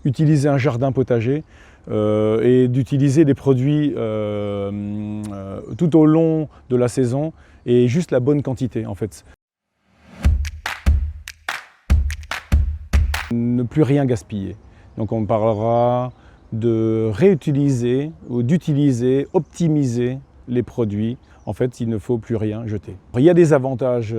utiliser un jardin potager et d'utiliser des produits tout au long de la saison et juste la bonne quantité en fait. Ne plus rien gaspiller. Donc on parlera de réutiliser ou d'utiliser, optimiser les produits. En fait, il ne faut plus rien jeter. Il y a des avantages,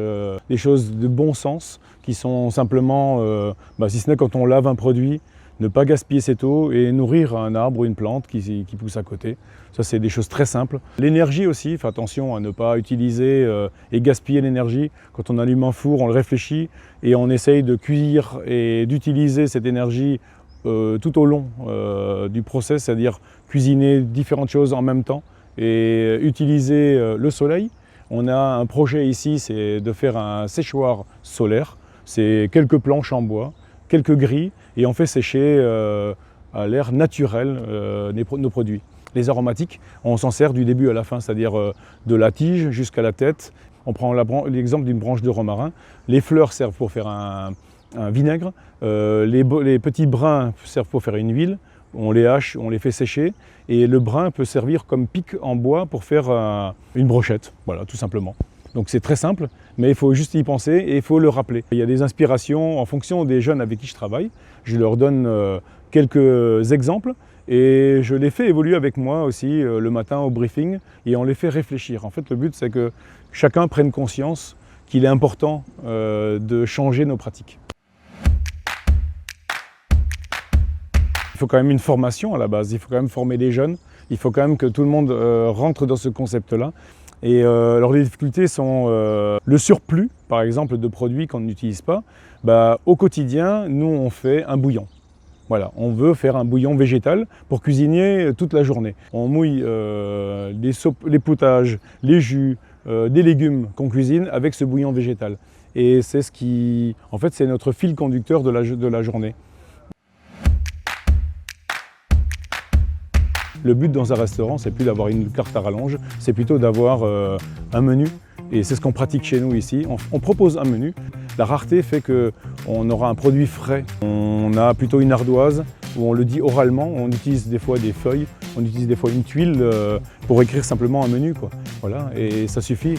des choses de bon sens qui sont simplement, si ce n'est quand on lave un produit, ne pas gaspiller cette eau et nourrir un arbre ou une plante qui pousse à côté. Ça, c'est des choses très simples. L'énergie aussi, fais attention à ne pas utiliser et gaspiller l'énergie. Quand on allume un four, on le réfléchit et on essaye de cuire et d'utiliser cette énergie tout au long du process, c'est-à-dire cuisiner différentes choses en même temps et utiliser le soleil. On a un projet ici, c'est de faire un séchoir solaire. C'est quelques planches en bois, quelques grilles et on fait sécher à l'air naturel nos produits. Les aromatiques, on s'en sert du début à la fin, c'est-à-dire de la tige jusqu'à la tête. On prend l'exemple d'une branche de romarin. Les fleurs servent pour faire un vinaigre, les petits brins servent pour faire une huile, on les hache, on les fait sécher et le brin peut servir comme pic en bois pour faire une brochette, voilà, tout simplement. Donc c'est très simple, mais il faut juste y penser et il faut le rappeler. Il y a des inspirations en fonction des jeunes avec qui je travaille. Je leur donne quelques exemples et je les fais évoluer avec moi aussi le matin au briefing et on les fait réfléchir. En fait, le but c'est que chacun prenne conscience qu'il est important de changer nos pratiques. Il faut quand même une formation à la base, il faut quand même former les jeunes, il faut quand même que tout le monde rentre dans ce concept-là. Et alors les difficultés sont le surplus, par exemple, de produits qu'on n'utilise pas. Au quotidien, nous on fait un bouillon. Voilà, on veut faire un bouillon végétal pour cuisiner toute la journée. On mouille les potages, les jus, des légumes qu'on cuisine avec ce bouillon végétal. Et c'est ce qui, en fait, c'est notre fil conducteur de la journée. Le but dans un restaurant, c'est plus d'avoir une carte à rallonge, c'est plutôt d'avoir un menu. Et c'est ce qu'on pratique chez nous ici. On propose un menu. La rareté fait qu'on aura un produit frais. On a plutôt une ardoise où on le dit oralement. On utilise des fois des feuilles, on utilise des fois une tuile pour écrire simplement un menu, quoi. Voilà, et ça suffit.